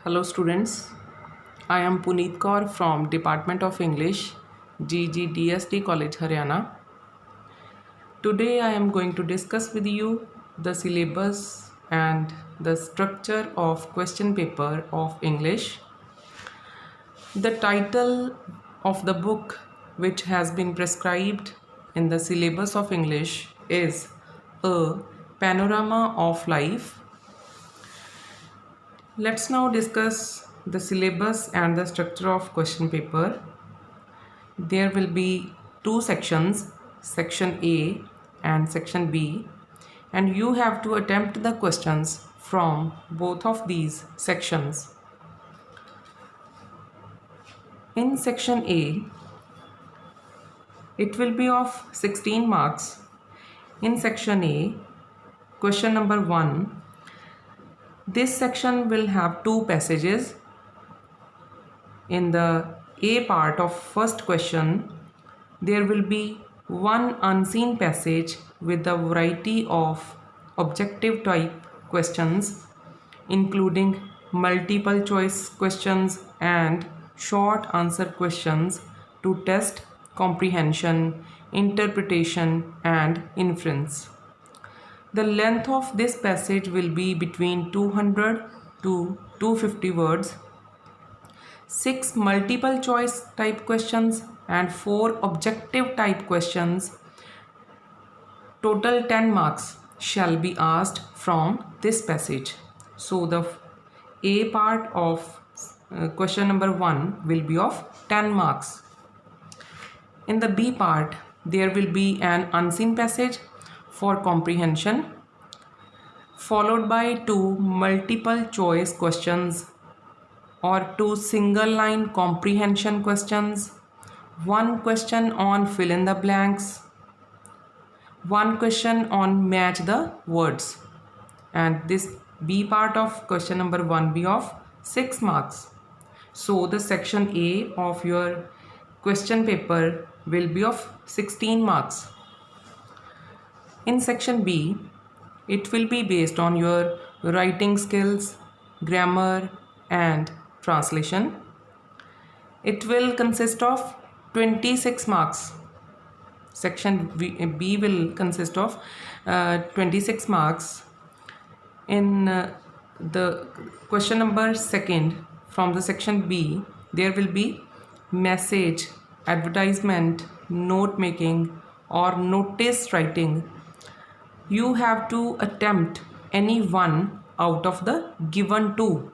Hello students, I am Puneet Kaur from Department of English, GGDST College, Haryana. Today I am going to discuss with you the syllabus and the structure of question paper of English. The title of the book which has been prescribed in the syllabus of English is A Panorama of Life. Let's now discuss the syllabus and the structure of question paper. There will be two sections, section A and section B, and you have to attempt the questions from both of these sections. In section A, it will be of 16 marks. In section A, question number 1, this section will have two passages. In the A part of first question, there will be one unseen passage with a variety of objective type questions, including multiple choice questions and short answer questions to test comprehension, interpretation, and inference. The length of this passage will be between 200 to 250 words. 6 multiple choice type questions and 4 objective type questions. Total 10 marks shall be asked from this passage. So the A part of question number 1 will be of 10 marks. In the B part, there will be an unseen passage for comprehension, followed by 2 multiple choice questions or 2 single line comprehension questions, 1 question on fill in the blanks, 1 question on match the words, and this B part of question number 1B of 6 marks. So the section A of your question paper will be of 16 marks. In section B, it will be based on your writing skills, grammar, and translation. It will consist of 26 marks. Section B will consist of 26 marks. In the question number 2 from the section B, there will be message, advertisement, note making, or notice writing. You have to attempt any one out of the given two.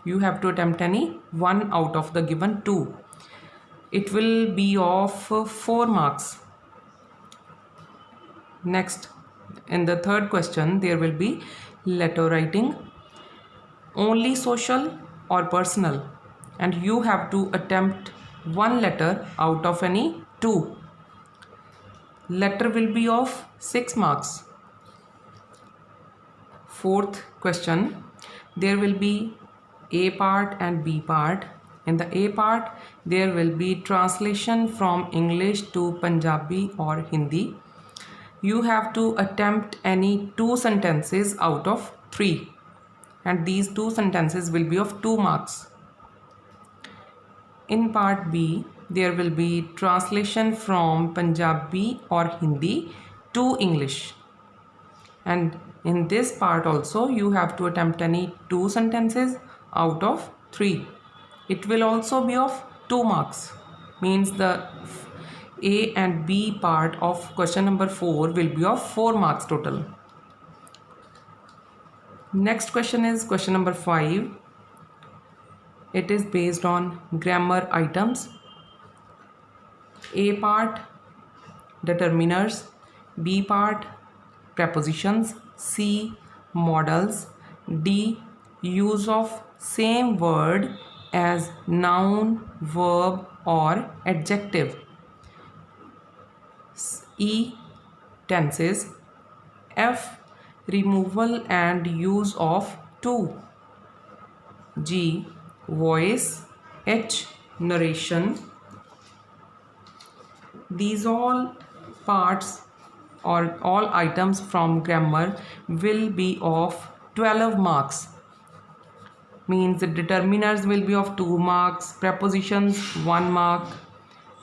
You have to attempt any one out of the given two. It will be of 4 marks. Next, in the third question, there will be letter writing, only social or personal, and you have to attempt one letter out of any two. Letter will be of 6 marks. Fourth question, there will be A part and B part. In the A part, there will be translation from English to Punjabi or Hindi. You have to attempt any 2 sentences out of 3, and these 2 sentences will be of 2 marks. In part B, there will be translation from Punjabi or Hindi to English, and in this part also you have to attempt any 2 sentences out of 3. It will also be of 2 marks, means the A and B part of question number 4 will be of 4 marks total. Next question is question number 5. It is based on grammar items. A part, determiners. B part, prepositions. C, modals. D, use of same word as noun, verb, or adjective. E, tenses. F, removal and use of to. G, voice. H, narration. These all parts or all items from grammar will be of 12 marks. means the determiners will be of 2 marks, prepositions 1 mark,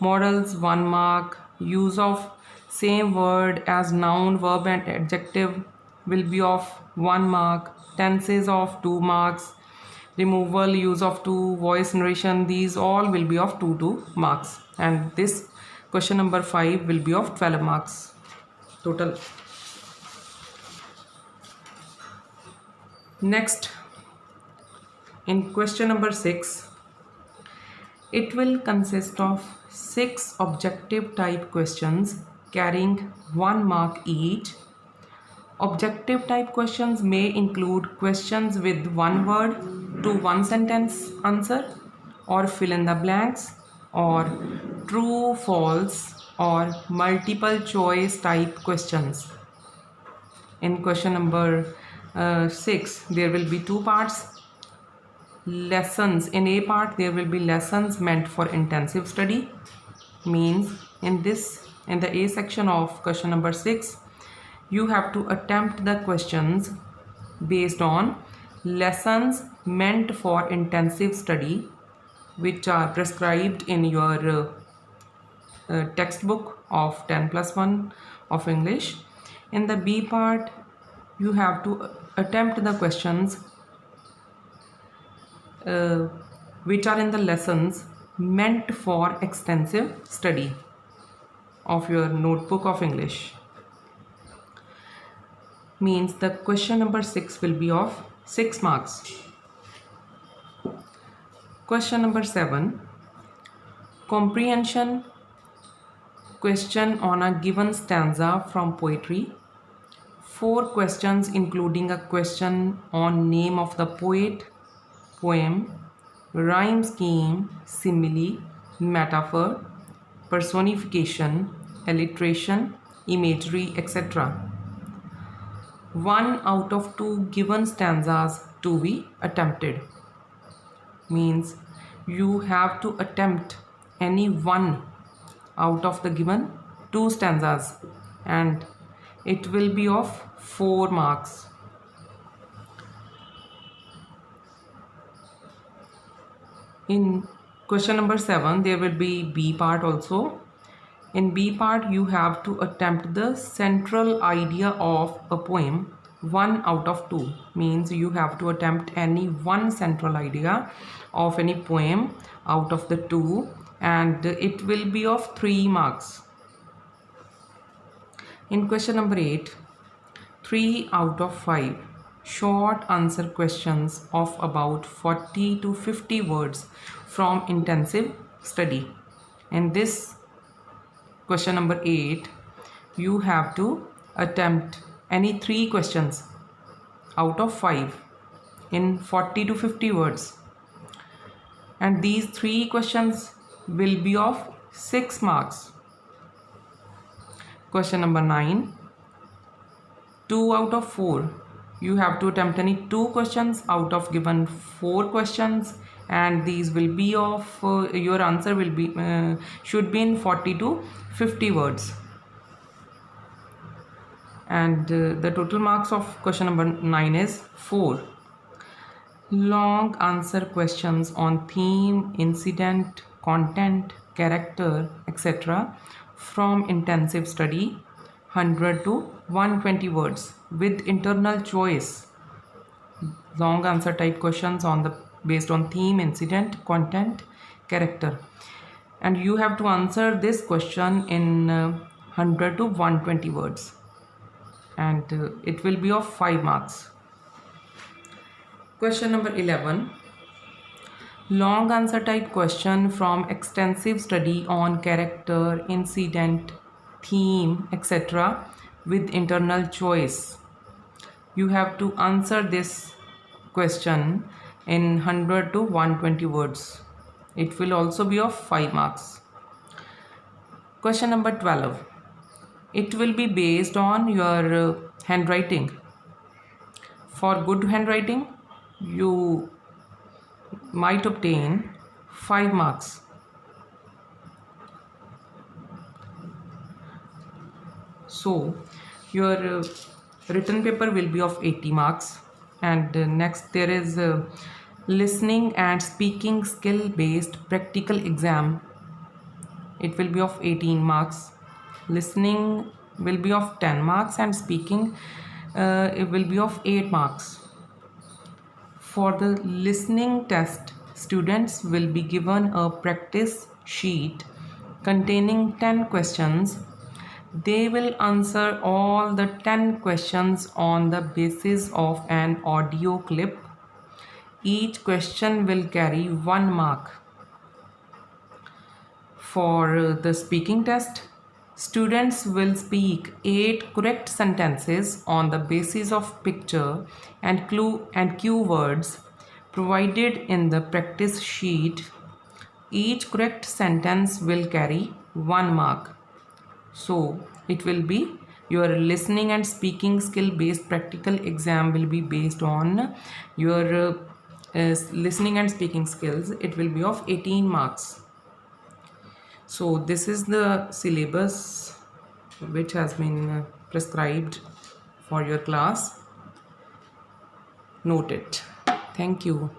modals 1 mark, use of same word as noun, verb and adjective will be of 1 mark, tenses of 2 marks, removal, use of to, voice narration, these all will be of 2 marks, and this question number 5 will be of 12 marks total. Next, in question number 6, it will consist of 6 objective type questions carrying 1 mark each. Objective type questions may include questions with 1 word to 1 sentence answer, or fill in the blanks, or true, false, or multiple choice type questions. In question number 6, there will be 2 parts. Lessons. In A part, there will be lessons meant for intensive study. Means in the A section of question number 6, you have to attempt the questions based on lessons meant for intensive study, which are prescribed in your textbook of 10+1 of English. In the B part, you have to attempt the questions which are in the lessons meant for extensive study of your notebook of English. Means the question number 6 will be of 6 marks. Question number 7, comprehension question on a given stanza from poetry. 4 questions including a question on name of the poet, poem, rhyme scheme, simile, metaphor, personification, alliteration, imagery, etc. 1 out of 2 given stanzas to be attempted. Means you have to attempt any 1 out of the given 2 stanzas, and it will be of 4 marks. In question number 7, there will be B part also. In B part, you have to attempt the central idea of a poem 1 out of 2. Means you have to attempt any 1 central idea of any poem out of the 2, and it will be of 3 marks. In question number 8, 3 out of 5 short answer questions of about 40 to 50 words from intensive study. In this question number 8, you have to attempt any 3 questions out of 5 in 40 to 50 words, and these 3 questions will be of 6 marks. Question number 9, 2 out of 4, you have to attempt any 2 questions out of given 4 questions, and these will be of your answer will be should be in 40 to 50 words. And the total marks of question number 9 is 4. Long answer questions on theme, incident, content, character, etc. from intensive study, 100 to 120 words with internal choice. Long answer type questions based on theme, incident, content, character, and you have to answer this question in 100 to 120 words, and it will be of 5 marks. Question number 11, long answer type question from extensive study on character, incident, theme, etc. with internal choice. You have to answer this question in 100 to 120 words. It will also be of 5 marks. Question number 12, it will be based on your handwriting. For good handwriting, you might obtain 5 marks. So your written paper will be of 80 marks, and next there is listening and speaking skill based practical exam, it will be of 18 marks. Listening will be of 10 marks and speaking it will be of 8 marks. For the listening test, students will be given a practice sheet containing 10 questions. They will answer all the 10 questions on the basis of an audio clip. Each question will carry 1 mark. For the speaking test, students will speak 8 correct sentences on the basis of picture and clue and cue words provided in the practice sheet. Each correct sentence will carry 1 mark. So it will be your listening and speaking skill based practical exam will be based on your listening and speaking skills. It will be of 18 marks. So this is the syllabus which has been prescribed for your class. Note it. Thank you.